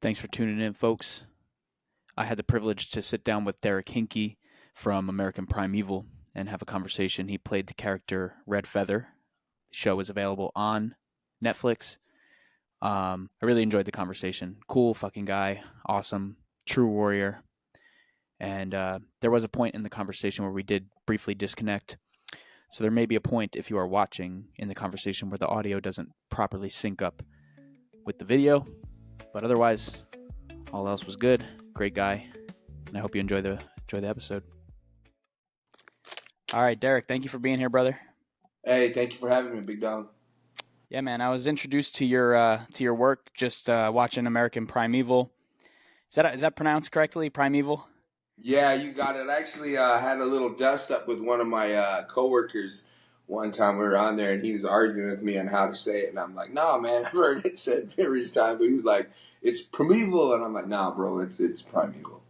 Thanks for tuning in, folks. I had the privilege to sit down with Derek Hinkey from American Primeval and have a conversation. He played the character Red Feather. The show is available on Netflix. I really enjoyed the conversation. Cool fucking guy. Awesome. True warrior. And there was a point in the conversation where we did briefly disconnect. So there may be a point, if you are watching, in the conversation where the audio doesn't properly sync up with the video. But otherwise, all else was good. Great guy. And I hope you enjoy the episode. All right, Derek, thank you for being here, brother. Hey, thank you for having me, big dog. Yeah, man, I was introduced to your work just watching American Primeval. Is that pronounced correctly? Primeval? Yeah, you got it. I actually had a little dust up with one of my coworkers one time. We were on there, and he was arguing with me on how to say it, and I'm like, "Nah, man, I've heard it said various times." But he was like, "It's primeval," and I'm like, "Nah, bro, it's primeval."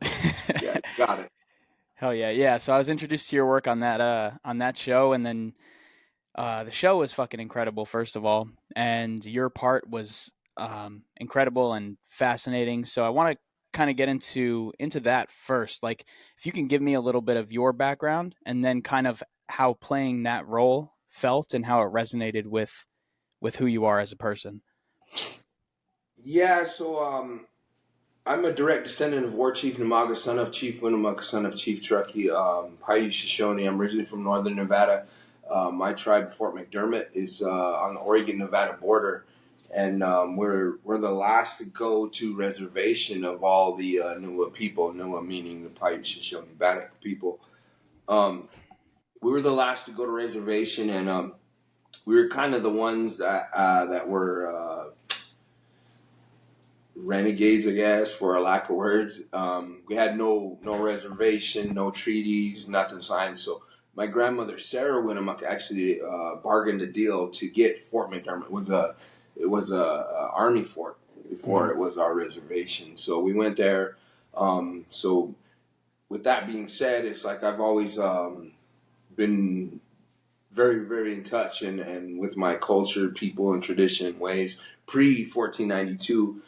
Yeah, got it. Hell yeah, yeah. So I was introduced to your work on that show, and then the show was fucking incredible, first of all, and your part was incredible and fascinating. So I want to kind of get into that first. Like, if you can give me a little bit of your background, and then kind of how playing that role felt and how it resonated with who you are as a person. Yeah, so I'm a direct descendant of War Chief Namaga, son of Chief Winnemucca, son of Chief Truckee, Paiute Shoshone. I'm originally from northern Nevada. My tribe, Fort McDermitt, is on the Oregon-Nevada border, and we're the last to go to reservation of all the Nua people. Nua meaning the Paiute Shoshone Bannock people. We were the last to go to reservation, and we were kind of the ones that were renegades, I guess, for a lack of words. We had no reservation, no treaties, nothing signed. So my grandmother Sarah Winnemucca actually bargained a deal to get Fort McDermitt. It was a army fort before it was our reservation. So we went there. So with that being said, it's like I've always been very, very in touch and with my culture, people, and tradition and ways. Pre 1492,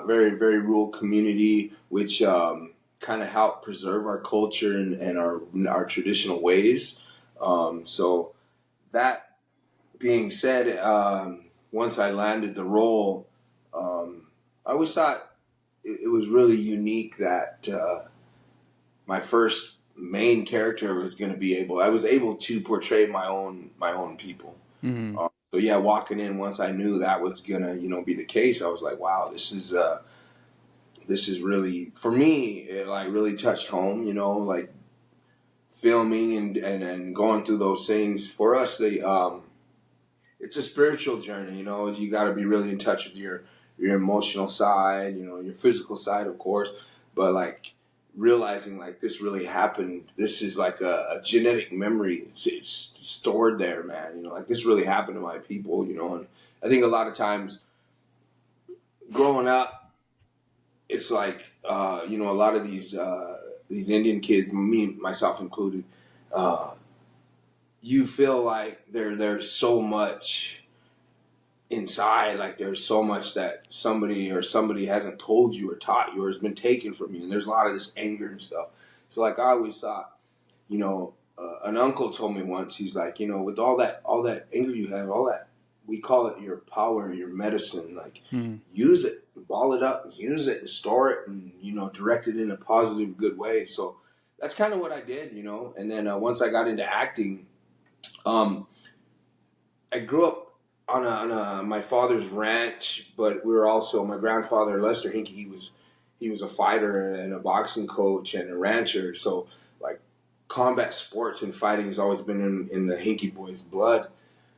very, very rural community, which kind of helped preserve our culture and our traditional ways. So that being said, once I landed the role, I always thought it was really unique that my first main character was going to be I was able to portray my own people. Mm-hmm. So yeah, walking in, once I knew that was gonna be the case, I was like, wow, this is really, for me, it like really touched home. Like filming and going through those things for us. It's a spiritual journey. You got to be really in touch with your emotional side. Your physical side, of course, but like realizing like this really happened. This is like a genetic memory. It's stored there, man. Like this really happened to my people. And I think a lot of times growing up, it's like a lot of these Indian kids, me myself included, you feel like there's so much inside, like there's so much that somebody hasn't told you or taught you or has been taken from you, and there's a lot of this anger and stuff. So like I always thought, an uncle told me once, he's like, with all that anger you have, all that, we call it your power, your medicine, like use it, ball it up, use it and store it, and direct it in a positive, good way. So that's kind of what I did, and then once I got into acting, I grew up on my father's ranch, but we were also, my grandfather Lester Hinkey, he was a fighter and a boxing coach and a rancher. So like combat sports and fighting has always been in the Hinkey boys' blood.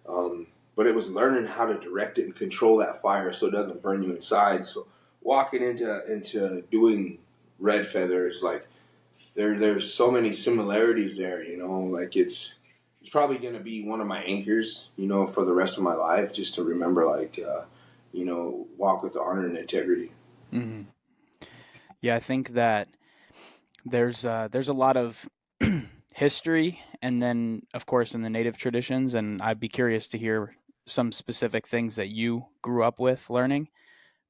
But it was learning how to direct it and control that fire so it doesn't burn you inside. So walking into doing Red Feather is like there's so many similarities there. Like it's probably going to be one of my anchors, for the rest of my life, just to remember, like, walk with honor and integrity. Mm-hmm. Yeah, I think that there's a lot of history, and then of course in the native traditions, and I'd be curious to hear some specific things that you grew up with learning.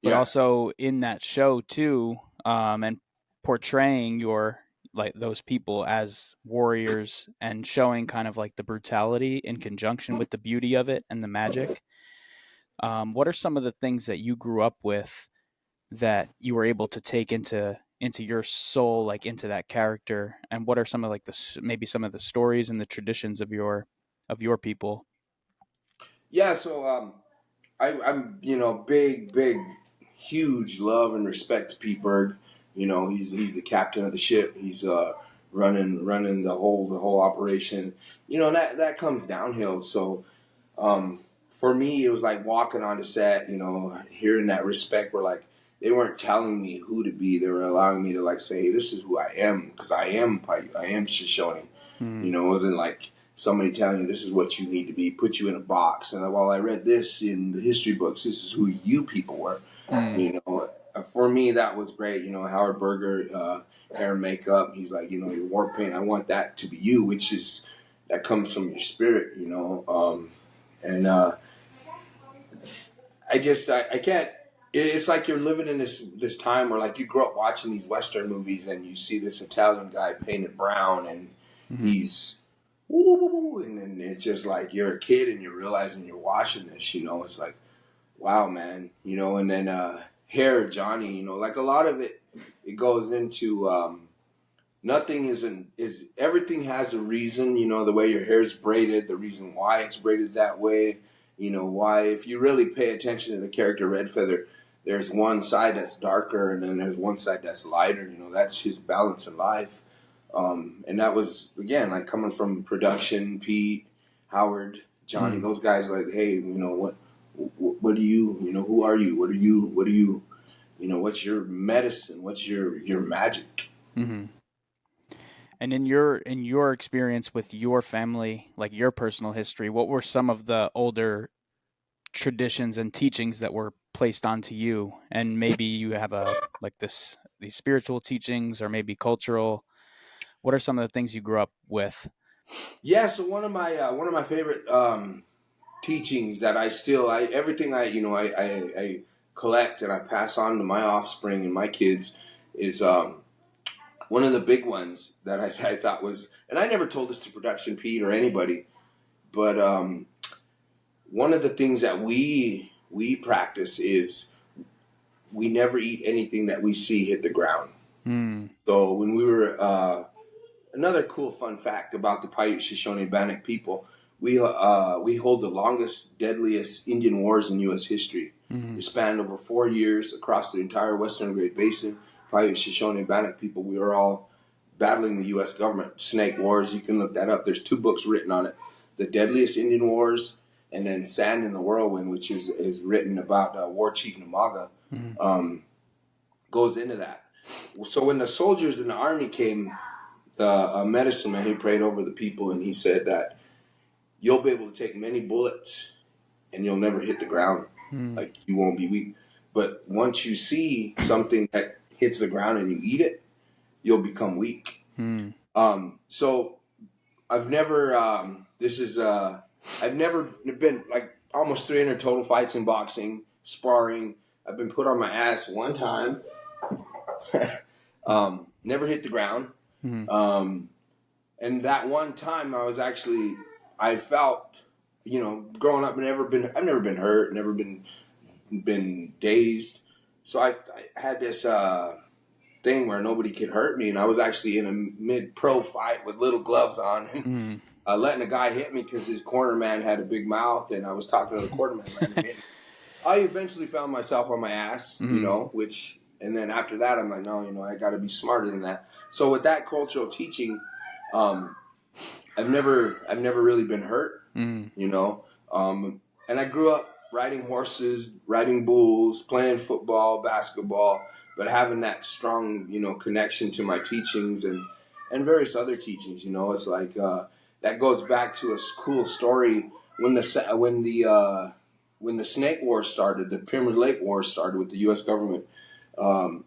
but Yeah. also in that show too, and portraying your like those people as warriors and showing kind of like the brutality in conjunction with the beauty of it and the magic. What are some of the things that you grew up with that you were able to take into your soul, like into that character? And what are some of like maybe some of the stories and the traditions of your people? Yeah. So I'm big, huge love and respect to Pete Berg. He's the captain of the ship. He's running the whole operation. And that comes downhill. So for me, it was like walking on the set. Hearing that respect, where like they weren't telling me who to be. They were allowing me to like say, hey, "This is who I am," because I am Paiute. I am Shoshone. Mm, It wasn't like somebody telling you this is what you need to be, put you in a box. And while I read this in the history books, this is who you people were. mm, For me, that was great. Howard Berger, hair and makeup. He's like, your war paint. I want that to be you, that comes from your spirit. And I can't. It's like you're living in this time where like you grow up watching these Western movies and you see this Italian guy painted brown and mm, he's woo, woo, woo, woo, and then it's just like you're a kid and you're realizing you're watching this. It's like wow, man. And then hair, Johnny. Like a lot of it goes into nothing is everything has a reason. The way your hair's braided, the reason why it's braided that way. Why if you really pay attention to the character Red Feather, there's one side that's darker and then there's one side that's lighter. That's his balance in life. And that was again like coming from production, Pete, Howard, Johnny, mm, those guys. Like, hey, what do you, who are you? What do you, what's your medicine? What's your magic? mm-hmm. And in your experience with your family, like your personal history, what were some of the older traditions and teachings that were placed onto you? And maybe you have a like these spiritual teachings or maybe cultural. What are some of the things you grew up with? Yeah. So one of my favorite teachings that everything I collect and I pass on to my offspring and my kids is one of the big ones that I thought was, and I never told this to production Pete or anybody, but one of the things that we practice is we never eat anything that we see hit the ground. Mm, So when we were another cool fun fact about the Paiute Shoshone Bannock people, we hold the longest, deadliest Indian wars in U.S. history. mm, It spanned over 4 years across the entire Western Great Basin. Paiute Shoshone Bannock people, we were all battling the U.S. government. Snake Wars, you can look that up. There's 2 books written on it. The Deadliest Indian Wars, and then Sand in the Whirlwind, which is written about War Chief Namaga, mm, goes into that. So when the soldiers in the army came, the medicine man, he prayed over the people and he said that you'll be able to take many bullets and you'll never hit the ground. mm, Like you won't be weak. But once you see something that hits the ground and you eat it, you'll become weak. mm, So I've never, I've never been like almost 300 total fights in boxing, sparring. I've been put on my ass one time. Never hit the ground. mm, Um, and that one time I felt, growing up, I've never been hurt, never been dazed. So I had this thing where nobody could hurt me, and I was actually in a mid-pro fight with little gloves on, and mm. letting a guy hit me because his corner man had a big mouth, and I was talking to the corner man, letting him hit me. I eventually found myself on my ass, Mm, and then after that, I'm like, no, I got to be smarter than that. So with that cultural teaching, um, I've never really been hurt, mm, and I grew up riding horses, riding bulls, playing football, basketball, but having that strong, connection to my teachings and various other teachings. It's like that goes back to a cool story when the Snake War started, the Pyramid Lake War started with the U.S. government. Um,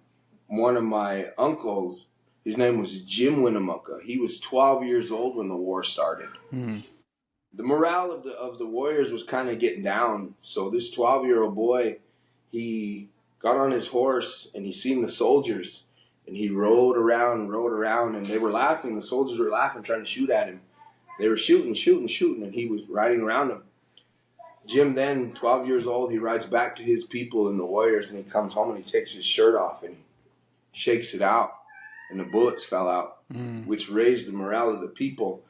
One of my uncles, his name was Jim Winnemucca. He was 12 years old when the war started. mm, The morale of the warriors was kind of getting down. So this 12-year-old boy, he got on his horse, and he seen the soldiers, and he rode around, and they were laughing. The soldiers were laughing, trying to shoot at him. They were shooting, and he was riding around them. Jim, then 12 years old, he rides back to his people and the warriors, and he comes home and he takes his shirt off and he shakes it out, and the bullets fell out, which raised the morale of the people.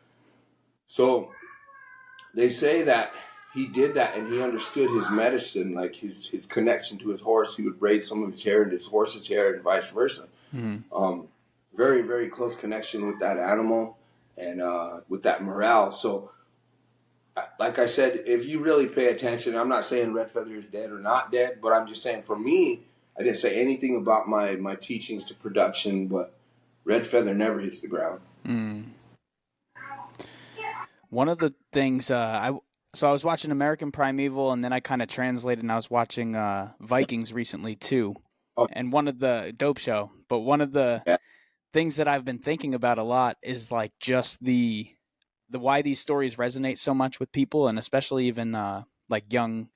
So they say that he did that, and he understood his medicine, like his connection to his horse. He would braid some of his hair into his horse's hair and vice versa. Very, very close connection with that animal and with that morale. So, like I said, if you really pay attention, I'm not saying Red Feather is dead or not dead, but I'm just saying for me, I didn't say anything about my teachings to production, but Red Feather never hits the ground. One of the things I was watching American Primeval, and then I kind of translated, and I was watching Vikings recently too. Oh, And one of the dope show, but one of the yeah. things that I've been thinking about a lot is like just the why these stories resonate so much with people, and especially even like young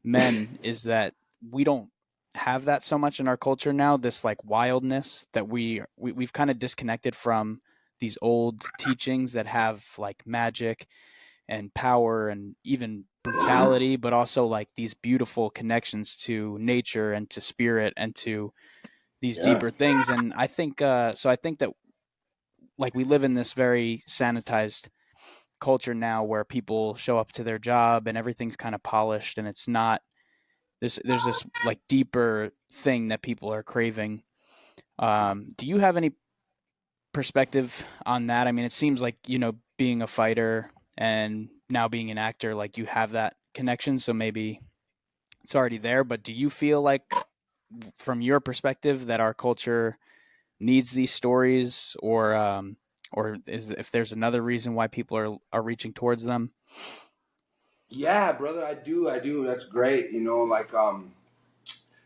men, is that we don't have that so much in our culture now. This like wildness that we've kind of disconnected from these old teachings that have like magic and power and even brutality, but also like these beautiful connections to nature and to spirit and to these Yeah. deeper things. And I think so. I think that like we live in this very sanitized culture now where people show up to their job and everything's kind of polished, and it's not there's this like deeper thing that people are craving. Do you have any perspective on that? I mean, it seems like, being a fighter and now being an actor, like you have that connection, so maybe it's already there, but do you feel like from your perspective that our culture needs these stories, or if there's another reason why people are reaching towards them? Yeah, brother, I do. That's great.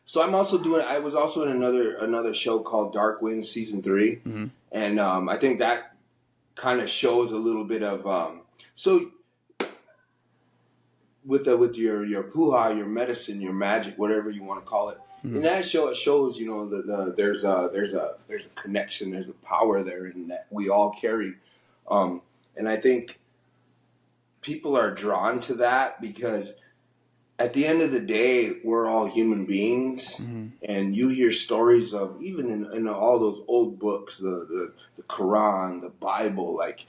So I'm also doing. I was also in another show called Dark Winds season 3, Mm-hmm. and I think that kind of shows a little bit of so with your puha, your medicine, your magic, whatever you want to call it. Mm-hmm. In that show, it shows there's a connection, there's a power there in that we all carry, and I think people are drawn to that because at the end of the day, we're all human beings, and you hear stories of even in all those old books, the Quran, the Bible, like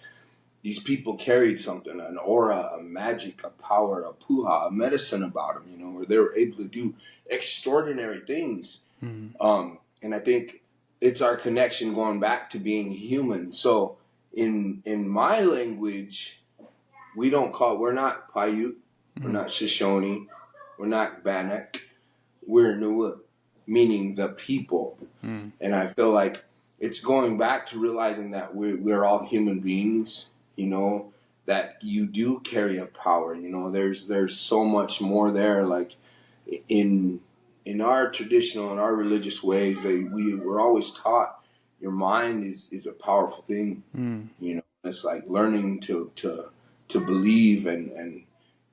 these people carried something, an aura, a magic, a power, a puha, a medicine about them, where they were able to do extraordinary things. And I think it's our connection going back to being human. So in my language, we're not Paiute, we're not Shoshone, we're not Bannock, we're Nua, meaning the people. And I feel like it's going back to realizing that we're all human beings, that you do carry a power. There's so much more there. Like in our traditional and our religious ways, we're always taught your mind is a powerful thing. It's like learning to believe and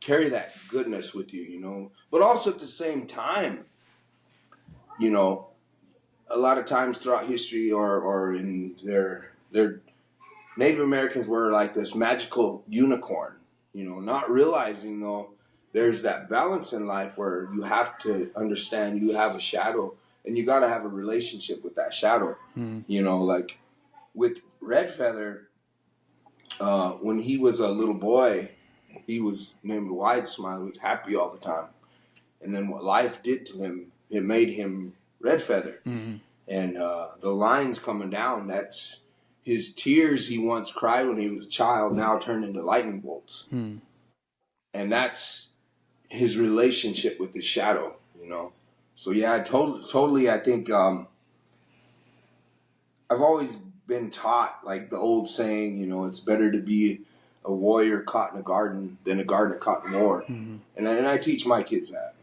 carry that goodness with you. But also at the same time, a lot of times throughout history or in their Native Americans were like this magical unicorn, not realizing though there's that balance in life where you have to understand you have a shadow and you got to have a relationship with that shadow. Like with Red Feather, when he was a little boy, he was named Wide Smile. He was happy all the time. And then what life did to him, it made him Red Feather. And the lines coming down, that's his tears he once cried when he was a child now turned into lightning bolts. And that's his relationship with the shadow. So yeah, totally. I think I've always been taught, like the old saying, it's better to be a warrior caught in a garden than a gardener caught in war. And I teach my kids that.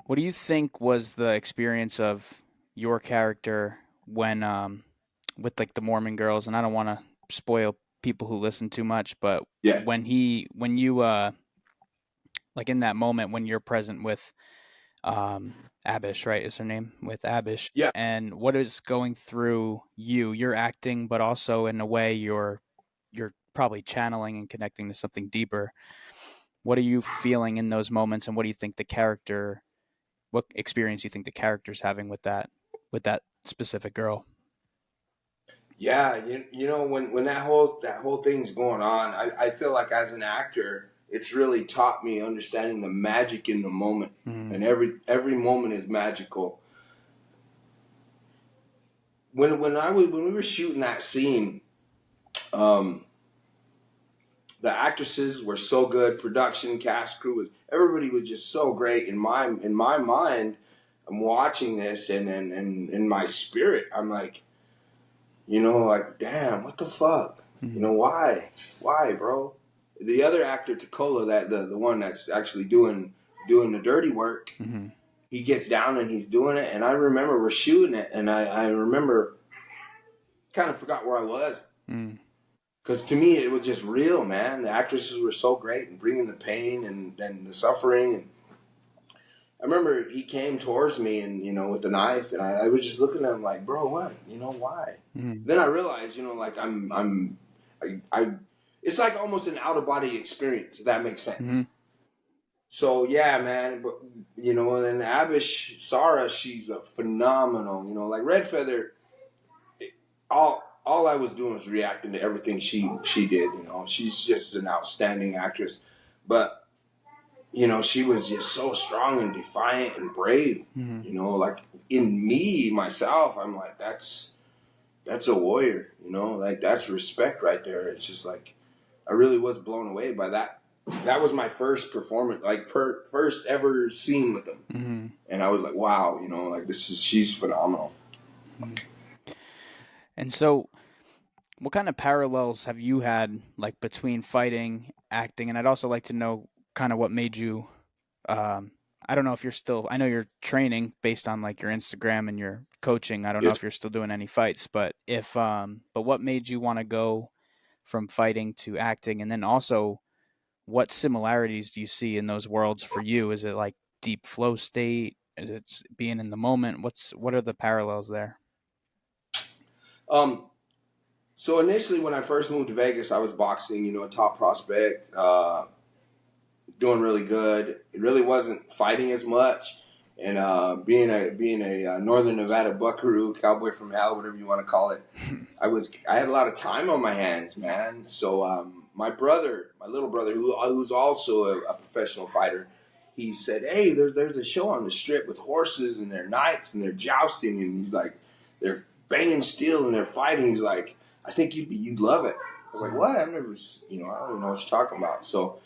What do you think was the experience of your character when with like the Mormon girls? And I don't want to spoil people who listen too much, but Yeah. when you like in that moment when you're present with Abish, right, is her name, with Abish. Yeah. And what is going through you? You're acting, but also in a way you're probably channeling and connecting to something deeper. What are you feeling in those moments, and what do you think the character? What experience do you think the character's having with that specific girl? Yeah, you know when that whole thing's going on, I feel like as an actor, it's really taught me understanding the magic in the moment, Mm-hmm. and every moment is magical. When we were shooting that scene, um, the actresses were so good, production, cast, crew was everybody was just so great. In my mind, I'm watching this, and in my spirit, I'm like, like, damn, what the fuck? Mm-hmm. Why, bro? The other actor, Takola, that the one that's actually doing the dirty work, Mm-hmm. he gets down and he's doing it. And I remember we're shooting it, and I remember kind of forgot where I was. Mm-hmm. Because to me, it was just real, man. The actresses were so great and bringing the pain and the suffering. And I remember he came towards me and, with the knife, and I was just looking at him like, bro, what? Why? Mm-hmm. Then I realized, like I it's like almost an out of body experience, if that makes Mm-hmm. sense. So yeah, man, but and then Abish Sarah, she's a phenomenal, like Red Feather. All I was doing was reacting to everything she did. She's just an outstanding actress, but she was just so strong and defiant and brave. Mm-hmm. Like in me myself, I'm like that's a warrior. Like that's respect right there. It's just like I really was blown away by that. That was my first performance, like first ever scene with them, Mm-hmm. and I was like, wow, like she's phenomenal. And so, what kind of parallels have you had, like between fighting, acting, and I'd also like to know kind of what made you. Um, I don't know if you're still. I know you're training based on like your Instagram and your coaching. I don't know Yes. if you're still doing any fights, but but what made you want to go from fighting to acting, and then also what similarities do you see in those worlds for you? Is it like deep flow state? Is it just being in the moment? What are the parallels there? Um, So initially, when I first moved to Vegas, I was boxing, a top prospect, doing really good. It really wasn't fighting as much, and being a Northern Nevada Buckaroo, cowboy from hell, whatever you want to call it. I had a lot of time on my hands, man. So my little brother, who's also a professional fighter, he said, "Hey, there's a show on the strip with horses and they're knights and they're jousting, and he's like, they're banging steel and they're fighting." He's like, "I think you'd love it." I was like, "What? I've never, I don't even know what you're talking about." So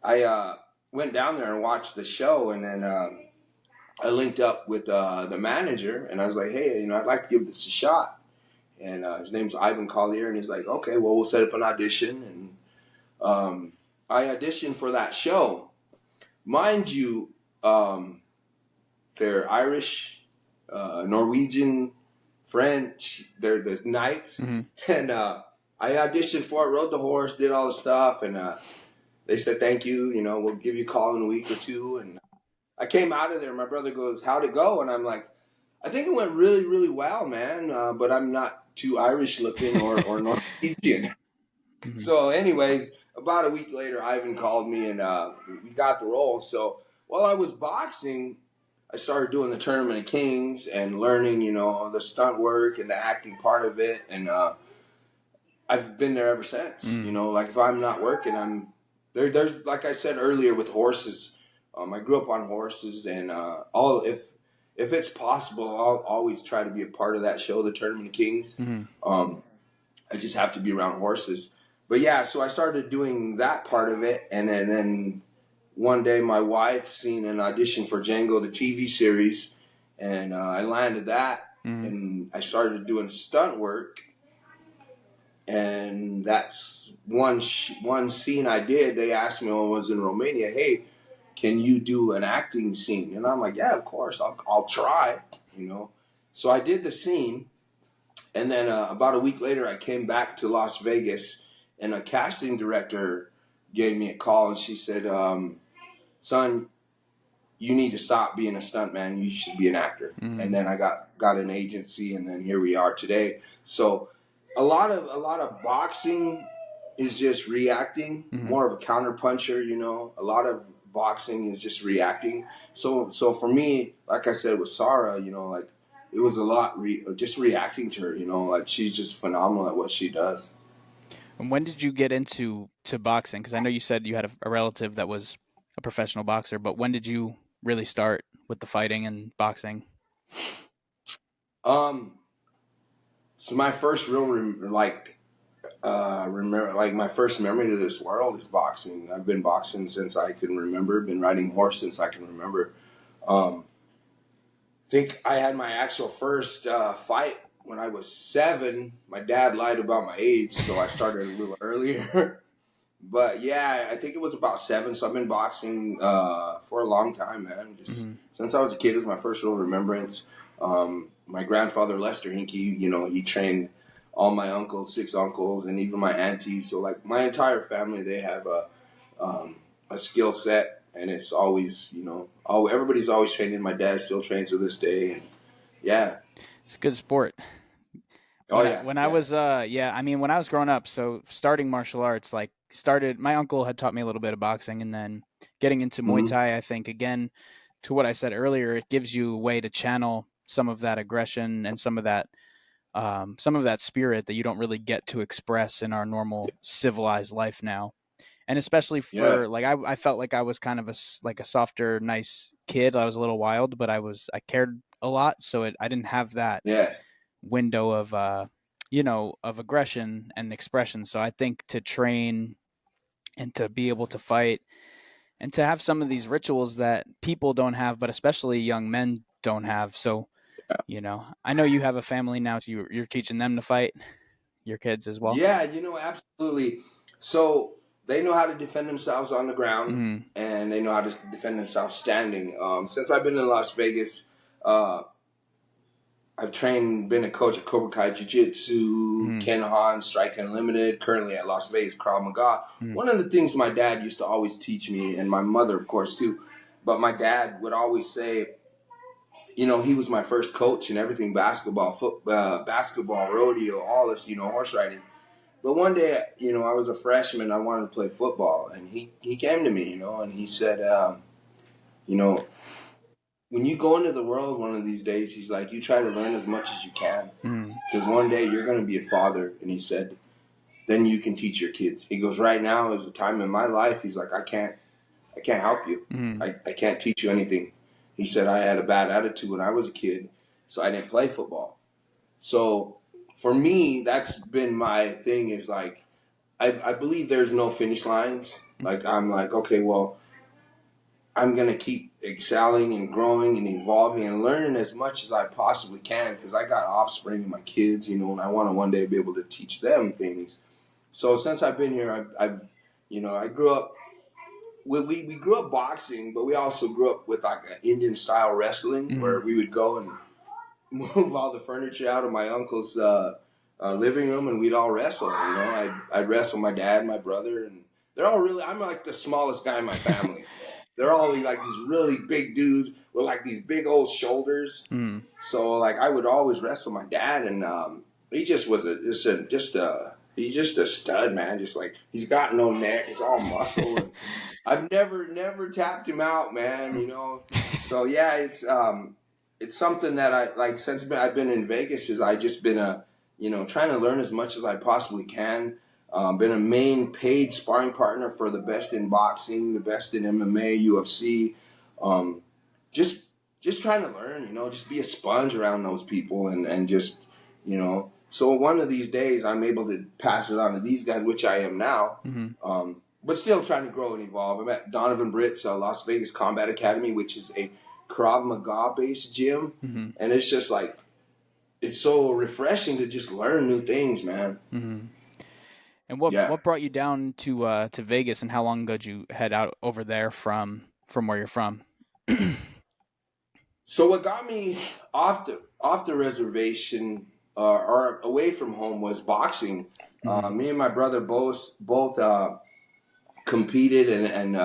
I went down there and watched the show, and then I linked up with the manager, and I was like, "Hey, I'd like to give this a shot." And his name's Ivan Collier, and he's like, "Okay, well, we'll set up an audition." And I auditioned for that show. Mind you, they're Irish, Norwegian, French. They're the knights, Mm-hmm. and I auditioned for it, rode the horse, did all the stuff, and they said, "Thank you. We'll give you a call in a week or two." And I came out of there. My brother goes, "How'd it go?" And I'm like, "I think it went really, really well, man. But I'm not too Irish looking or Norwegian." Mm-hmm. So, anyways, about a week later, Ivan called me, and we got the role. So while I was boxing, I started doing the Tournament of Kings and learning, the stunt work and the acting part of it. And I've been there ever since. Mm-hmm. Like if I'm not working, I'm there. There's like I said earlier with horses. I grew up on horses, and if it's possible, I'll always try to be a part of that show, the Tournament of Kings. Mm-hmm. I just have to be around horses. But yeah, so I started doing that part of it, and then one day my wife seen an audition for Django, the TV series, and I landed that, Mm-hmm. and I started doing stunt work. And that's one scene I did. They asked me when I was in Romania, "Hey, can you do an acting scene?" And I'm like, "Yeah, of course, I'll try." So I did the scene, and then about a week later, I came back to Las Vegas, and a casting director gave me a call, and she said, "Son, you need to stop being a stuntman. You should be an actor. Mm-hmm. And then I got an agency, and then here we are today. So a lot of boxing is just reacting, Mm-hmm. more of a counter puncher. A lot of boxing is just reacting. So for me, like I said with Sarah, like it was a lot just reacting to her. Like she's just phenomenal at what she does. And when did you get into boxing? Because I know you said you had a relative that was a professional boxer, but when did you really start with the fighting and boxing? Um, so my first real remember, like my first memory to this world is boxing. I've been boxing since I can remember. Been riding horse since I can remember. Um, I think I had my actual first fight when I was 7. My dad lied about my age, so I started a little earlier. But yeah, I think it was about 7. So I've been boxing for a long time, man. Just Mm-hmm. since I was a kid, it was my first real remembrance. My grandfather Lester Hinkey, he trained all my uncles, 6 uncles, and even my aunties. So like my entire family, they have a skill set, and it's always everybody's always training. My dad still trains to this day, and yeah. It's a good sport. Oh When I yeah, when I yeah. was I mean when I was growing up, so starting martial arts, like started my uncle had taught me a little bit of boxing, and then getting into Muay Mm-hmm. Thai, I think again to what I said earlier, it gives you a way to channel some of that aggression and some of that spirit that you don't really get to express in our normal civilized life now. And especially Yeah, for like I felt like I was kind of like a softer, nice kid. I was a little wild, but I cared a lot, so I didn't have that yeah, window of of aggression and expression. So I think to train and to be able to fight and to have some of these rituals that people don't have, but especially young men don't have. So I know you have a family now, so you're teaching them to fight your kids as well. yeah. Absolutely. So they know how to defend themselves on the ground, Mm-hmm. and they know how to defend themselves standing. Since I've been in Las Vegas, uh, I've been a coach at Cobra Kai Jiu Jitsu, Mm-hmm. Ken Han, Strike Unlimited, currently at Las Vegas, Krav Maga. One of the things my dad used to always teach me, and my mother, of course, too, but my dad would always say, he was my first coach and everything, basketball, rodeo, all this, horse riding. But one day, I was a freshman, I wanted to play football, and he came to me, and he said, you know, when you go into the world one of these days, he's like, you try to learn as much as you can. Mm-hmm. Because one day you're going to be a father. And he said, then you can teach your kids. He goes, right now is a time in my life. He's like, I can't help you. Mm-hmm. I can't teach you anything. He said, I had a bad attitude when I was a kid, so I didn't play football. So for me, that's been my thing is like, I believe there's no finish lines. Like, I'm like, okay, well, I'm going to keep excelling and growing and evolving and learning as much as I possibly can because I got offspring and my kids, and I want to one day be able to teach them things. So since I've been here, I grew up. We grew up boxing, but we also grew up with like an Indian style wrestling Mm-hmm. where we would go and move all the furniture out of my uncle's living room and we'd all wrestle. I'd wrestle my dad, my brother, and they're all really. I'm like the smallest guy in my family. They're all like these really big dudes with like these big old shoulders. Mm-hmm. So like I would always wrestle my dad, and he just was he's just a stud, man. Just like he's got no neck, he's all muscle. And I've never tapped him out, man. So yeah, it's something that I like since I've been in Vegas. Is I just been trying to learn as much as I possibly can. Been a main paid sparring partner for the best in boxing, the best in MMA, UFC. Um, just just trying to learn, just be a sponge around those people and just, So one of these days I'm able to pass it on to these guys, which I am now. Mm-hmm. But still trying to grow and evolve. I'm at Donovan Britt's Las Vegas Combat Academy, which is a Krav Maga based gym, Mm-hmm. and it's just like it's so refreshing to just learn new things, man. Mm-hmm. And Yeah. what brought you down to Vegas, and how long ago did you head out over there from where you're from? So what got me off the reservation or away from home was boxing. Mm-hmm. Me and my brother both competed and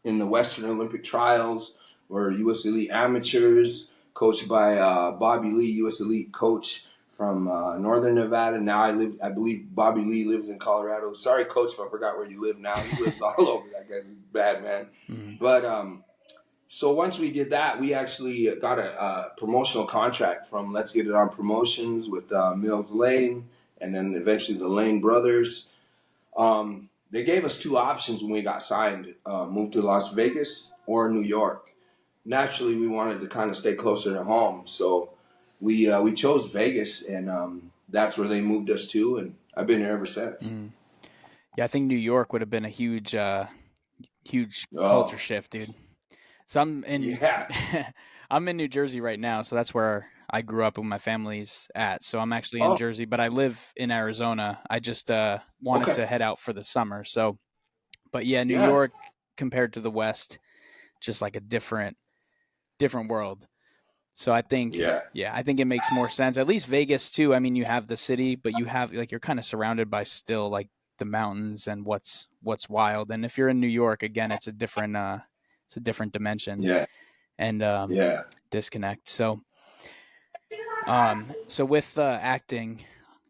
in the Western Olympic trials. We're U.S. Elite amateurs, coached by Bobby Lee, U.S. Elite coach from Northern Nevada. Now I believe Bobby Lee lives in Colorado. Sorry, coach, if I forgot where you live now. He lives all over. That guy's a bad man. Mm-hmm. But so once we did that, we actually got a promotional contract from Let's Get It On Promotions with Mills Lane, and then eventually the Lane brothers. They gave us two options when we got signed: move to Las Vegas or New York. Naturally, we wanted to kind of stay closer to home, so we chose Vegas, and that's where they moved us to, and I've been here ever since. Mm-hmm. Yeah, I think New York would have been a huge culture Oh, shift, dude. So I'm in yeah. I'm in New Jersey right now, so that's where I grew up and my family's at. So I'm actually in Oh, Jersey, but I live in Arizona. I just wanted okay. to head out for the summer. So, but yeah, New Yeah, York compared to the West, just like a different world. So I think, yeah, yeah, I think it makes more sense. At least Vegas too. I mean, you have the city, but you have like you're kind of surrounded by still like the mountains and what's wild. And if you're in New York, again, it's a different dimension yeah, and yeah. disconnect. So so with acting,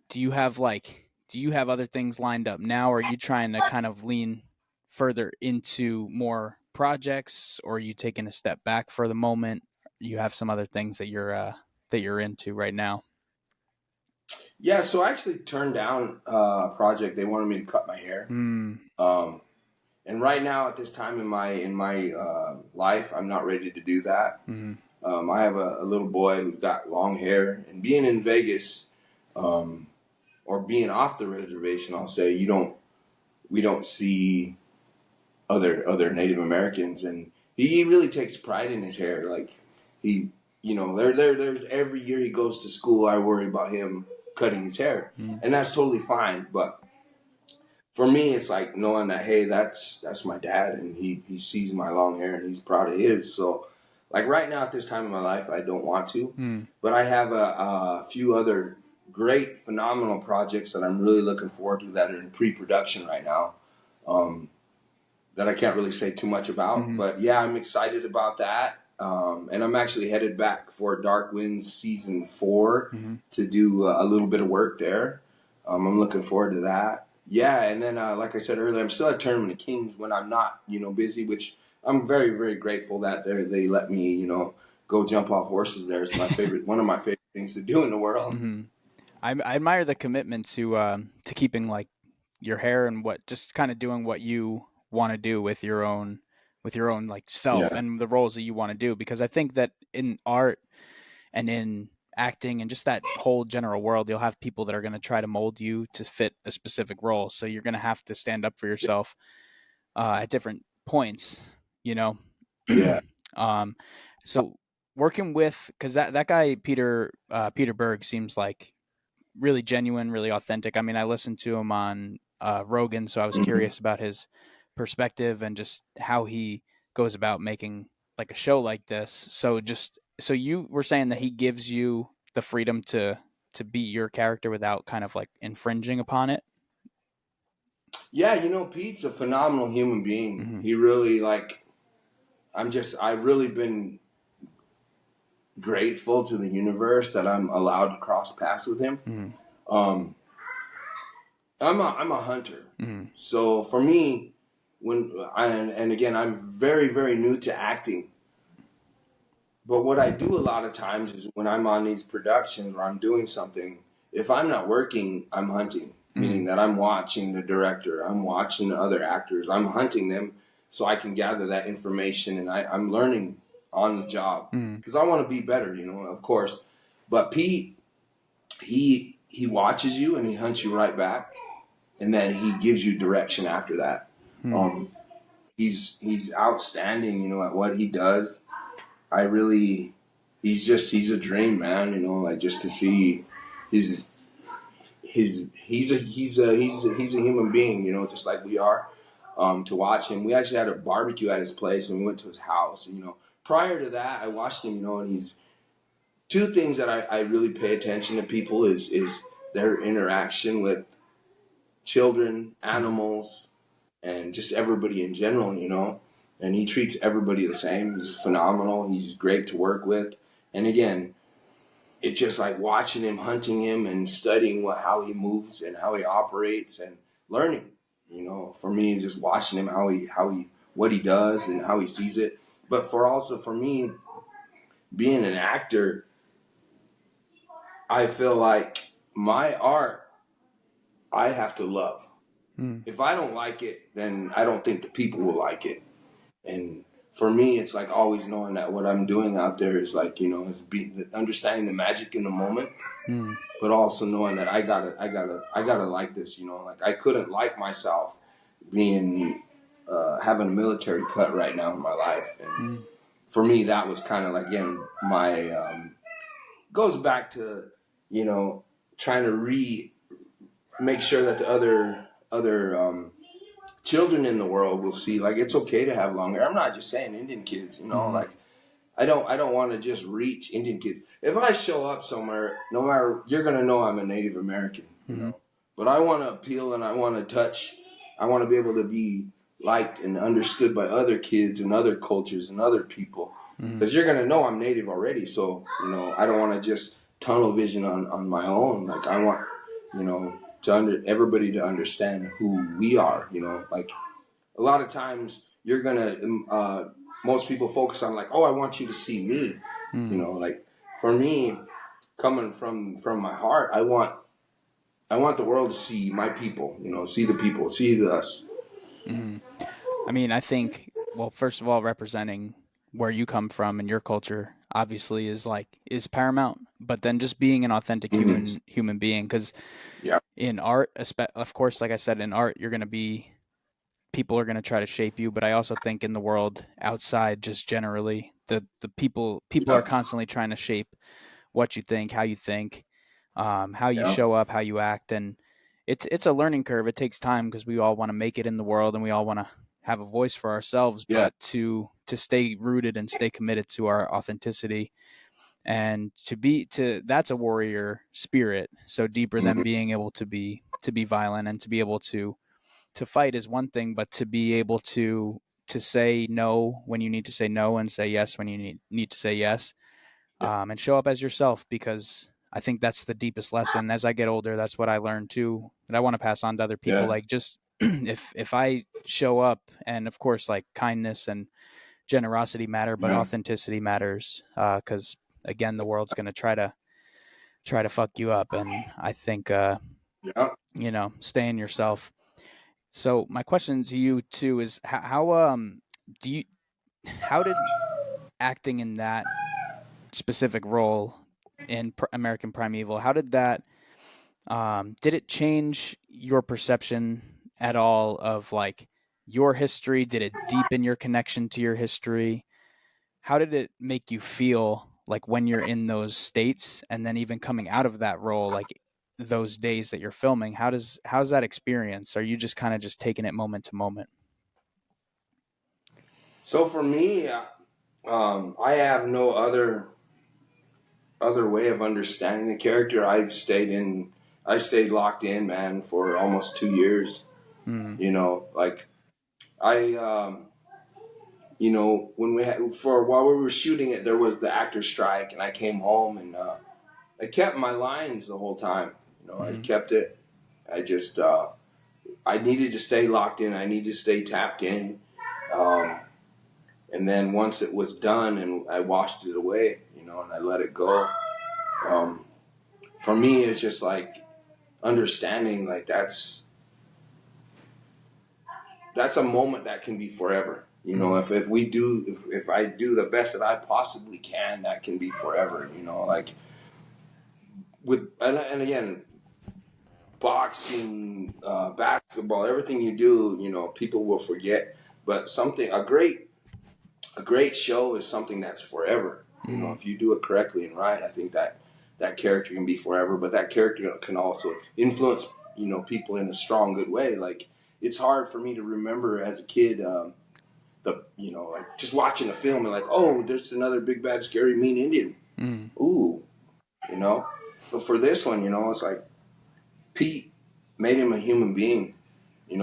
do you have other things lined up now, or are you trying to kind of lean further into more projects, or are you taking a step back for the moment? You have some other things that you're into right now. Yeah, so I actually turned down a project. They wanted me to cut my hair. Mm, Um, and right now, at this time in my life, I'm not ready to do that. mm, I have a little boy who's got long hair, and being in Vegas, um, or being off the reservation, I'll say we don't see other Native Americans, and he really takes pride in his hair. Like he, there's every year he goes to school, I worry about him cutting his hair, mm, and that's totally fine. But for me, it's like knowing that, hey, that's my dad, and he sees my long hair and he's proud of his. So, like right now at this time in my life, I don't want to, mm. but I have a few other great, phenomenal projects that I'm really looking forward to that are in pre-production right now. Um, that I can't really say too much about. Mm-hmm. But yeah, I'm excited about that. And I'm actually headed back for Dark Winds season 4 Mm-hmm. to do a little bit of work there. I'm looking forward to that. Yeah, and then like I said earlier, I'm still at Tournament of Kings when I'm not, busy, which I'm very, very grateful that they let me, go jump off horses there. It's my favorite, one of my favorite things to do in the world. Mm-hmm. I admire the commitment to keeping like your hair and what just kind of doing what you want to do with your own like self Yeah, and the roles that you want to do, because I think that in art and in acting and just that whole general world, you'll have people that are going to try to mold you to fit a specific role, so you're going to have to stand up for yourself at different points, you know. yeah, um so working with, because that guy Peter Berg seems like really genuine, really authentic. I mean, I listened to him on Rogan, so I was hmm curious about his perspective and just how he goes about making like a show like this. So you were saying that he gives you the freedom to be your character without kind of like infringing upon it. yeah. Pete's a phenomenal human being. Mm-hmm. He really like. I've really been grateful to the universe that I'm allowed to cross paths with him. Mm-hmm. Um, I'm a hunter, Mm-hmm. so for me, and again, I'm very very new to acting. But what I do a lot of times is when I'm on these productions or I'm doing something, if I'm not working, I'm hunting, Mm-hmm. meaning that I'm watching the director, I'm watching the other actors, I'm hunting them so I can gather that information, and I'm learning on the job Mm-hmm. because I want to be better, of course. But Pete, he watches you and he hunts you right back, and then he gives you direction after that. Mm-hmm. Um, he's outstanding, at what he does. I really, he's a dream, man. Like just to see his he's a human being, just like we are. To watch him, we actually had a barbecue at his place, and we went to his house. And prior to that, I watched him, and he's two things that I really pay attention to people is their interaction with children, animals, and just everybody in general. and he treats everybody the same. He's phenomenal. He's great to work with. And again, it's just like watching him, hunting him, and studying how he moves and how he operates and learning. For me, just watching him, what he does and how he sees it. But for me, being an actor, I feel like my art, I have to love. If I don't like it, then I don't think the people will like it. And for me, it's like always knowing that what I'm doing out there is like, is understanding the magic in the moment, but also knowing that I gotta like this. Like I couldn't like myself being having a military cut right now in my life, and for me, that was kind of like again my goes back to trying to make sure that the other children in the world will see like it's okay to have long hair. I'm not just saying Indian kids, like I don't want to just reach Indian kids. If I show up somewhere, no matter, you're gonna know I'm a Native American, But I want to appeal and I want to touch. I want to be able to be liked and understood by other kids and other cultures and other people, because you're gonna know I'm Native already. So I don't want to just tunnel vision on my own. Like I want everybody to understand who we are. Like a lot of times you're gonna most people focus on like, oh, I want you to see me. Like for me, coming from my heart, I want the world to see my people. See the people, see us. I mean, I think, well, first of all, representing where you come from and your culture obviously is paramount, but then just being an authentic human being, because Yeah, in art, of course, like I said, in art, people are going to try to shape you, but I also think in the world outside, just generally, the people are yeah, constantly trying to shape what you think, how you yeah, show up, how you act, and it's a learning curve. It takes time because we all want to make it in the world and we all want to have a voice for ourselves, yeah. but to stay rooted and stay committed to our authenticity and to that's a warrior spirit, so deeper than Mhm. being able to be violent, and to be able to fight is one thing, but to be able to say no when you need to say no and say yes when you need to say yes, and show up as yourself, because I think that's the deepest lesson. As I get older, that's what I learned too, that I want to pass on to other people. Yeah, Like just if I show up, and of course, like kindness and generosity matter, but yeah, authenticity matters, because again, the world's going to try to fuck you up, and I think yeah. staying yourself. So my question to you too is do you how did acting in that specific role in American Primeval, how did it change your perception at all of like your history? Did it deepen your connection to your history? How did it make you feel like when you're in those states, and then even coming out of that role, like those days that you're filming? How's that experience? Are you just kind of just taking it moment to moment? So for me, I have no other way of understanding the character. I stayed locked in, man, for almost 2 years. Mm, Like I, when while we were shooting it, there was the actor strike, and I came home and I kept my lines the whole time. I mm, kept it. I just, I needed to stay locked in. I needed to stay tapped in. Um, and then once it was done, and I washed it away, and I let it go. Um, for me, it's just like understanding, like that's a moment that can be forever. mm, If I do the best that I possibly can, that can be forever. Like and again, boxing, basketball, everything you do, people will forget. But a great show is something that's forever. mm, If you do it correctly and right, I think that character can be forever. But that character can also influence, people in a strong, good way. Like it's hard for me to remember as a kid, like just watching a film and like, oh, there's another big bad scary mean Indian. mm, Ooh, you know. But for this one, it's like Pete made him a human being. He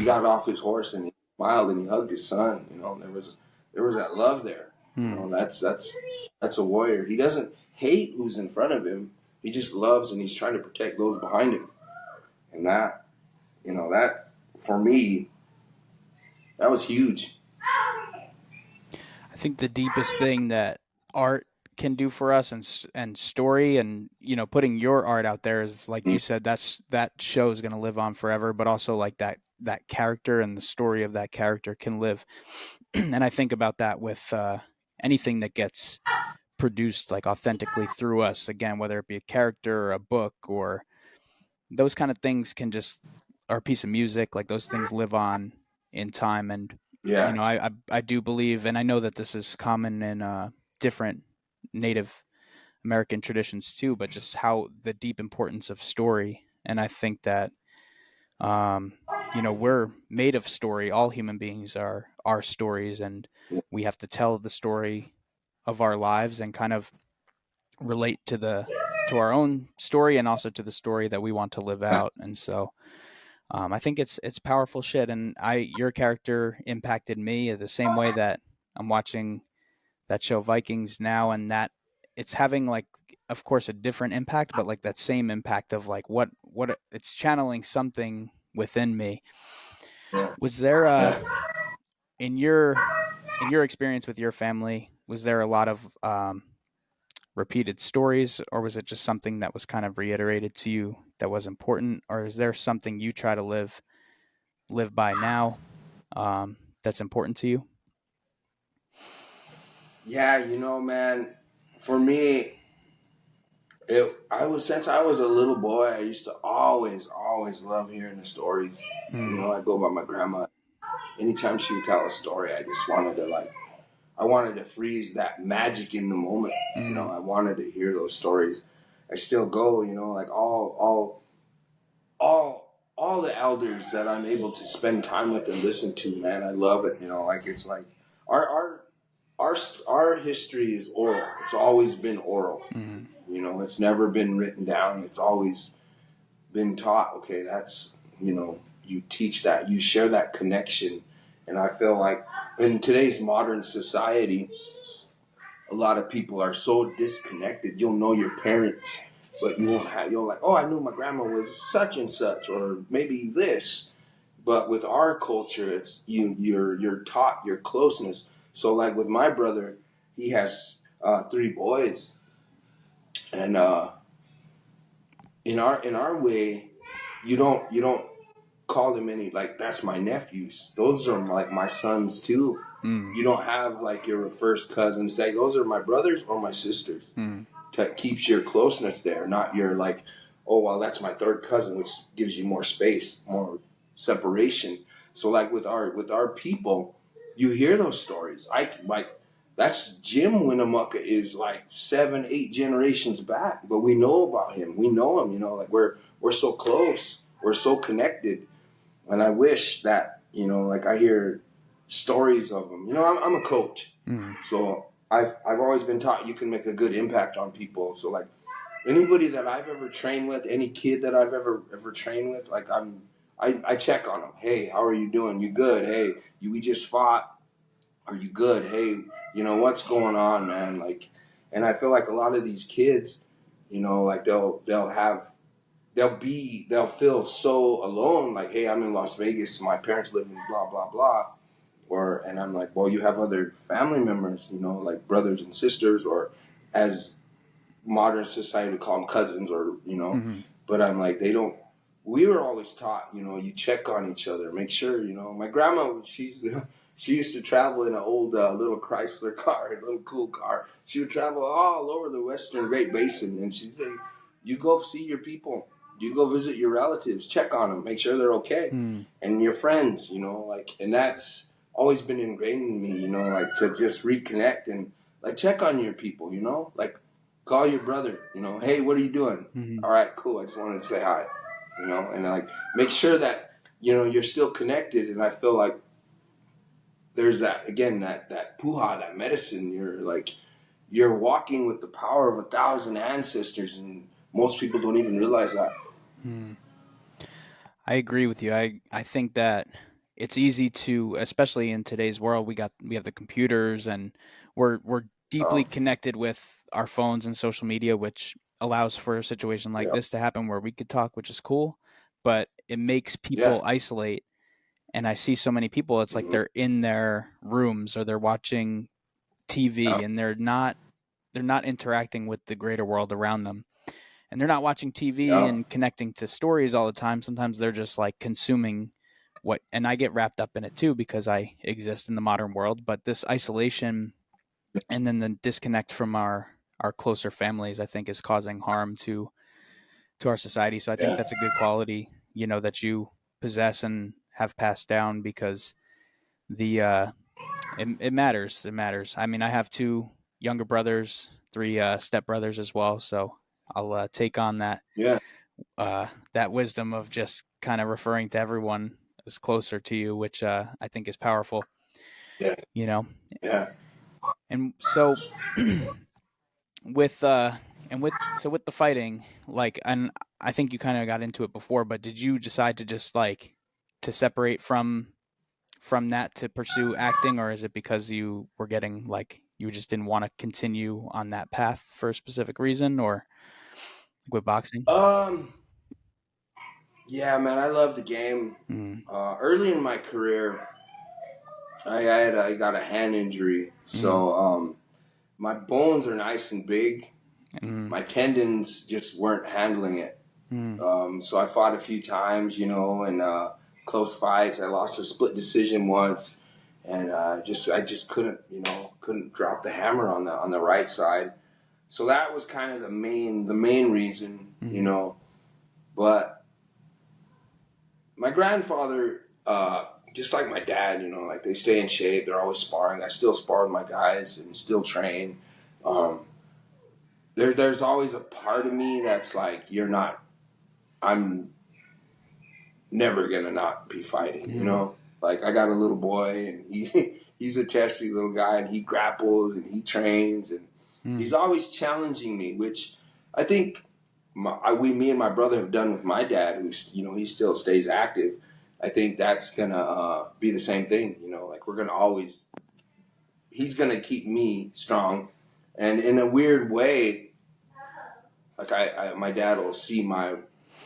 got off his horse and smiled and he hugged his son. There was that love there. Hmm. That's a warrior. He doesn't hate who's in front of him. He just loves and he's trying to protect those behind him. And that for me, that was huge. I think the deepest thing that art can do for us, and story, and putting your art out there, is like you said, that show is going to live on forever, but also like that character and the story of that character can live. And I think about that with anything that gets produced like authentically through us, again, whether it be a character or a book or those kind of things, can just, or a piece of music, like those things live on in time. And Yeah, I do believe, and I know that this is common in different Native American traditions too, but just how the deep importance of story. And I think that um, we're made of story. All human beings are stories, and we have to tell the story of our lives and kind of relate to our own story, and also to the story that we want to live out. And so I think it's powerful shit. And your character impacted me the same way that I'm watching that show Vikings now, and that it's having, like, of course, a different impact, but like that same impact of like what it's channeling something within me. yeah, Was there yeah. in your experience with your family, was there a lot of repeated stories, or was it just something that was kind of reiterated to you that was important, or is there something you try to live by now, that's important to you? Yeah, man. For me, since I was a little boy, I used to always love hearing the stories. Mm, I go by my grandma. Anytime she would tell a story, I just wanted to I wanted to freeze that magic in the moment. mm, I wanted to hear those stories. I still go, like all the elders that I'm able to spend time with and listen to, man, I love it. It's like our our our history is oral. It's always been oral. mm, It's never been written down. It's always been taught. Okay, that's you teach that, you share that connection, and I feel like in today's modern society, a lot of people are so disconnected. You'll know your parents, but you won't have. You're like, oh, I knew my grandma was such and such, or maybe this. But with our culture, it's you're taught your closeness. So like with my brother, he has three boys, and in our way, you don't call them any like that's my nephews. Those are like my sons too. mm, You don't have like your first cousin say those are my brothers or my sisters. mm, That keeps your closeness there, not your like, oh well, that's my third cousin, which gives you more space, more separation. So like with our people, you hear those stories. I like that's Jim Winnemucca is like 7, 8 generations back, but we know about him. We know him. Like we're so close, we're so connected, and I wish that like I hear stories of them. I'm a coach, mm, so I've always been taught you can make a good impact on people. So like anybody that I've ever trained with, any kid that I've ever trained with, like I check on them. Hey, how are you doing? You good? Hey, we just fought. Are you good? Hey, what's going on, man? Like, and I feel like a lot of these kids, like they'll feel so alone. Like, hey, I'm in Las Vegas. My parents live in blah blah blah. And I'm like, well, you have other family members, like brothers and sisters, or as modern society would call them cousins, mm, but I'm like, they don't. We were always taught, you check on each other, make sure, my grandma, she used to travel in an old little Chrysler car, a little cool car. She would travel all over the Western Great Basin, and she'd say, you go see your people, you go visit your relatives, check on them, make sure they're okay, mm. and your friends, and that's always been ingrained in me, like to just reconnect and like check on your people, like call your brother, hey, what are you doing? Mhm. All right, cool. I just wanted to say hi, and like make sure that you're still connected. And I feel like there's that again, that puha, that medicine. You're walking with the power of 1,000 ancestors, and most people don't even realize that. Mm. I agree with you. I think that it's easy to, especially in today's world, we have the computers, and we're deeply Oh, connected with our phones and social media, which allows for a situation like yeah, this to happen where we could talk, which is cool, but it makes yeah, people isolate. And I see so many people, it's like hmm, they're in their rooms or they're watching yeah, TV, and they're not interacting with the greater world around them. And they're not watching TV yeah, and connecting to stories all the time. Sometimes they're just like consuming what, and I get wrapped up in it too because I exist in the modern world. But this isolation and then the disconnect from our closer families, I think, is causing harm to our society. So I think yeah, that's a good quality, that you possess and have passed down, because the it matters. It matters. I mean, I have two younger brothers, three step brothers as well. So I'll take on yeah, that wisdom of just kind of referring to everyone as closer to you, which I think is powerful. yeah, You know, yeah. and so with with the fighting, like, and I think you kind of got into it before, but did you decide to just like to separate from that to pursue acting, or is it because you were getting like you just didn't want to continue on that path for a specific reason, or with boxing? Um, yeah, man, I love the game. Mm, Early in my career, I got a hand injury, mm, so my bones are nice and big. mm, My tendons just weren't handling it. mm, So I fought a few times, and close fights. I lost a split decision once, and I just couldn't drop the hammer on the right side. So that was kind of the main reason, mm, But my grandfather, just like my dad, like they stay in shape. They're always sparring. I still spar with my guys and still train. Um, there's always a part of me that's like, you're not. I'm never gonna not be fighting. mm, Like I got a little boy, and he's a testy little guy, and he grapples and he trains, and he's mm, always challenging me, which I think me and my brother have done with my dad, who's he still stays active. I think that's gonna be the same thing. Like we're gonna always. He's gonna keep me strong, and in a weird way, like my dad will see my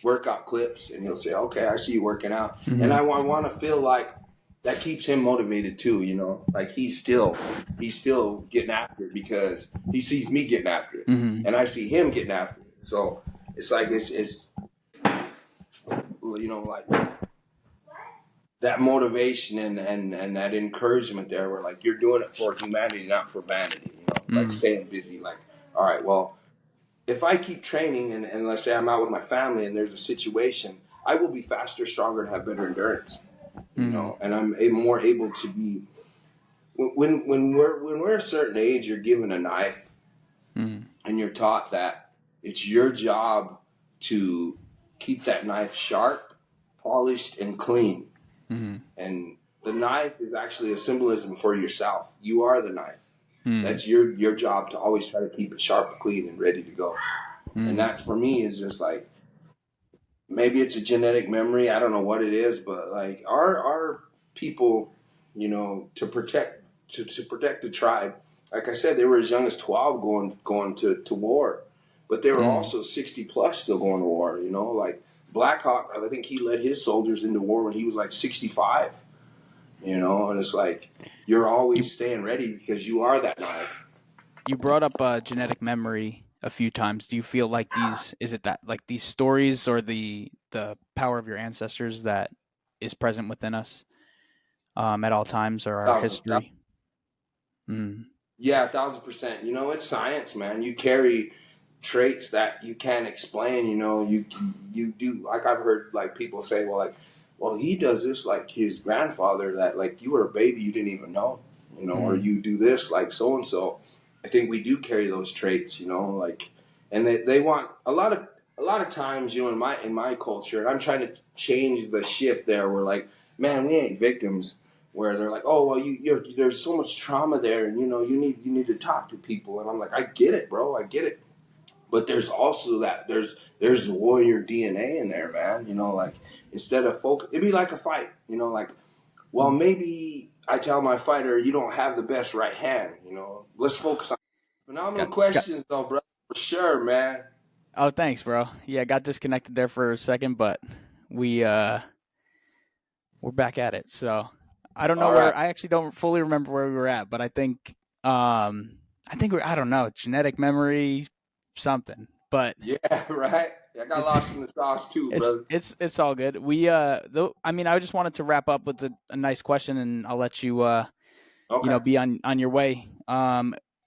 workout clips and he'll say, "Okay, I see you working out," and mm, I want to feel like that keeps him motivated too. Like he's still getting after it because he sees me getting after it, mm. and I see him getting after it. So it's like it's like that motivation and that encouragement there. Where like you're doing it for humanity, not for vanity. Like Mm, staying busy. Like, all right, well, if I keep training and let's say I'm out with my family and there's a situation, I will be faster, stronger, and have better endurance. mm, And I'm more able to be when we're a certain age, you're given a knife mm, and you're taught that it's your job to keep that knife sharp, polished, and clean. mm, And the knife is actually a symbolism for yourself. You are the knife. mm, That's your job to always try to keep it sharp, clean, and ready to go. And mm, that for me is just like maybe it's a genetic memory. I don't know what it is, but like our people, to protect the tribe. Like I said, they were as young as 12 going to war, but they were mm. also 60 plus still going to war. Like Black Hawk. I think he led his soldiers into war when he was like 65. And it's like you're You always staying ready because you are that knife. you brought up genetic memory a few times. Do you feel like is it that like these stories or the power of your ancestors that is present within us at all times, or our Thousand. history? Mm, Yeah, 1,000%. It's science, man. You carry traits that you can't explain. You do, like I've heard like people say, well, he does this like his grandfather that like you were a baby you didn't even know, or mm, you do this like so and so. I think we do carry those traits, like, and they want a lot of times, in my culture, and I'm trying to change the shift there. Where like, man, we ain't victims where they're like, "Oh, well, there's so much trauma there, and you need to talk to people." And I'm like, "I get it, bro, I get it." But there's also that there's warrior DNA in there, man. Like instead of it'd be like a fight. Like well, maybe I tell my fighter, you don't have the best right hand. Let's focus on phenomenal Got questions, though, bro. For sure, man. Oh, thanks, bro. Yeah, got disconnected there for a second, but we we're back at it. So I don't know All right. where I actually don't fully remember where we were at, but I think we're I don't know, genetic memory something. But Yeah, right. I got it's lost in the sauce too, brother. it's all good. We though I mean I just wanted to wrap up with a nice question, and I'll let you Okay. be on your way.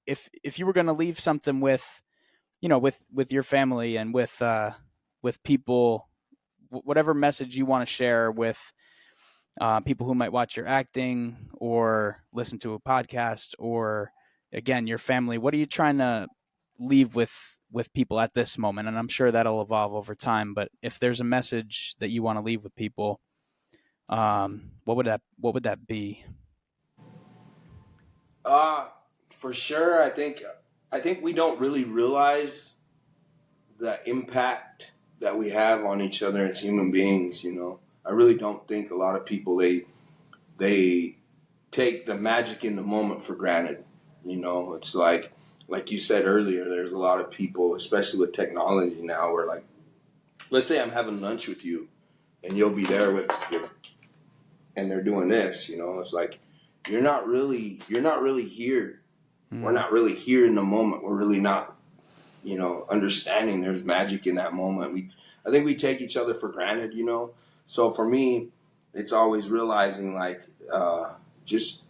If you were going to leave something with with your family and with people, whatever message you want to share with people who might watch your acting or listen to a podcast, or again your family, what are you trying to leave with people at this moment? And I'm sure that'll evolve over time, but if there's a message that you want to leave with people, what would that be? Uh, for sure. I think we don't really realize the impact that we have on each other as human beings. I really don't think a lot of people they take the magic in the moment for granted. It's like you said earlier. There's a lot of people, especially with technology now, where like, let's say I'm having lunch with you, and you'll be there and they're doing this. It's like you're not really here. We're Mm. not really here in the moment. We're really not, understanding there's magic in that moment. I think we take each other for granted. So for me, it's always realizing like, just,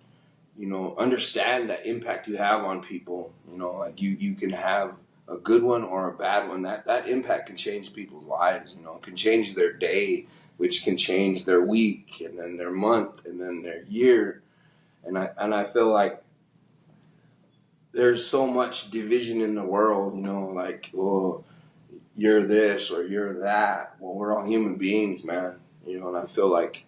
understand the impact you have on people. Like you can have a good one or a bad one. That impact can change people's lives. Can change their day, which can change their week, and then their month, and then their year. And I feel like there's so much division in the world, like, well, you're this or you're that. Well, we're all human beings, man. And I feel like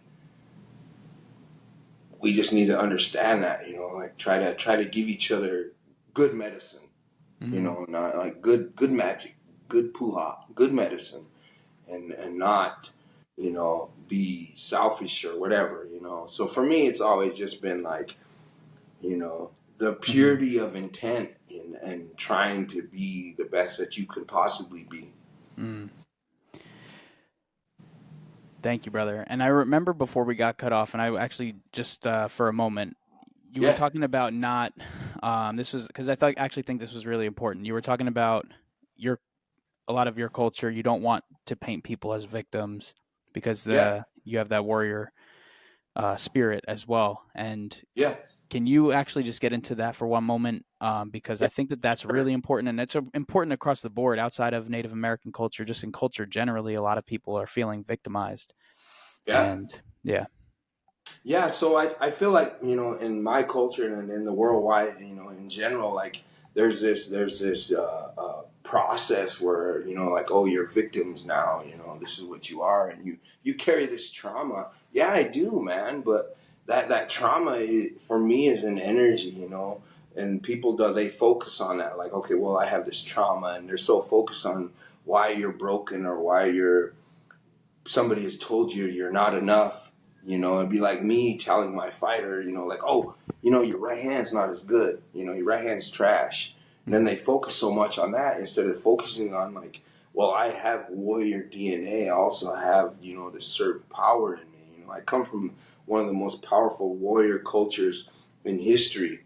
we just need to understand that, like try to give each other good medicine, Mm. not like good magic, good puha, good medicine, and not, be selfish or whatever. So for me, it's always just been like, you know, the Mm. purity of intent and trying to be the best that you could possibly be. Mm. Thank you, brother. And I remember before we got cut off, and I actually just for a moment, you were Yeah, talking about not. This was because actually think this was really important. You were talking about your a lot of your culture. You don't want to paint people as victims because yeah, you have that warrior spirit as well. And yeah, can you actually just get into that for one moment? Because I yeah, think that's sure. really important, and it's important across the board, outside of Native American culture, just in culture generally. A lot of people are feeling victimized, Yeah. and yeah. Yeah, so I feel like, in my culture and in the worldwide, in general, like there's this process where, like, oh, you're victims now, this is what you are, and you carry this trauma. Yeah, I do, man, but that trauma for me is an energy. And people they focus on that, like, okay, well, I have this trauma, and they're so focused on why you're broken or why somebody has told you you're not enough. It'd be like me telling my fighter, like, oh, your right hand's not as good. Your right hand's trash. And then Mm. they focus so much on that instead of focusing on, like, well, I have warrior DNA. I also have, this certain power in me. I come from one of the most powerful warrior cultures in history.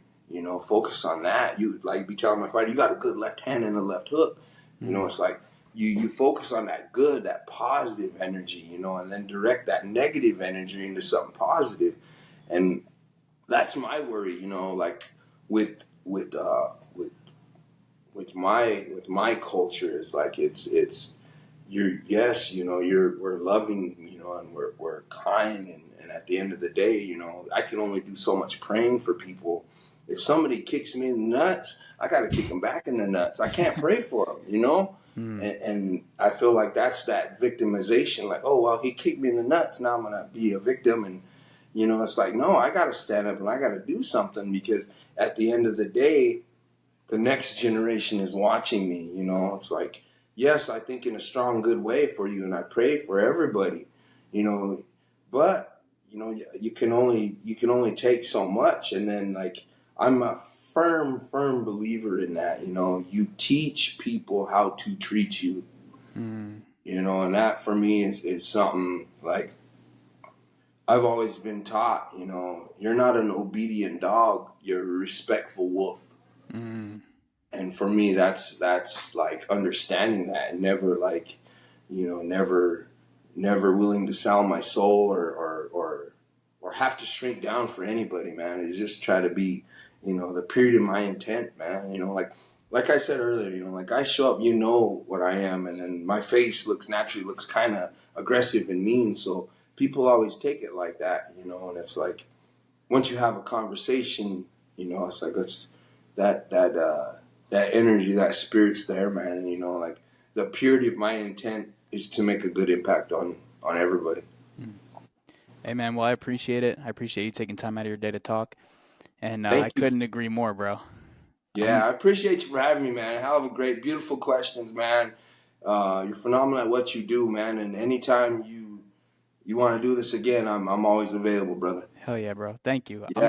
Focus on that. You like be telling my fighter, you got a good left hand and a left hook. Mm. It's like you focus on that good, that positive energy, and then direct that negative energy into something positive. And that's my worry, like with with my culture is like it's you're yes, we're loving, and we're kind, and at the end of the day, I can only do so much praying for people. If somebody kicks me in the nuts, I got to kick them back in the nuts. I can't pray for them. Mm. And I feel like that's that victimization. Like, oh well, he kicked me in the nuts. Now I'm gonna be a victim, and it's like, no, I got to stand up and I got to do something, because at the end of the day, the next generation is watching me. It's like, yes, I think in a strong, good way for you, and I pray for everybody. you know, but you can only take so much, and then like I'm a firm believer in that. You teach people how to treat you. Mm, And that for me is something like I've always been taught. You're not an obedient dog, you're a respectful wolf. mm, And for me, that's like understanding that, and never like, never willing to sell my soul, or have to shrink down for anybody, man. Is just try to be, the purity of my intent, man. Like I said earlier, like I show up, what I am, and then my face naturally looks kind of aggressive and mean, so people always take it like that, and it's like once you have a conversation, it's like it's that energy, that spirit's there, man. And like the purity of my intent is to make a good impact on everybody. mm. Hey, man, well, I appreciate it. I appreciate you taking time out of your day to talk. And I Thank you. couldn't agree more, bro. I'm, Yeah, I appreciate you for having me, man. Hell of a great, beautiful questions, man. You're phenomenal at what you do, man. And anytime you want to do this again, I'm always available, brother. hell yeah, bro. Thank you. Yeah.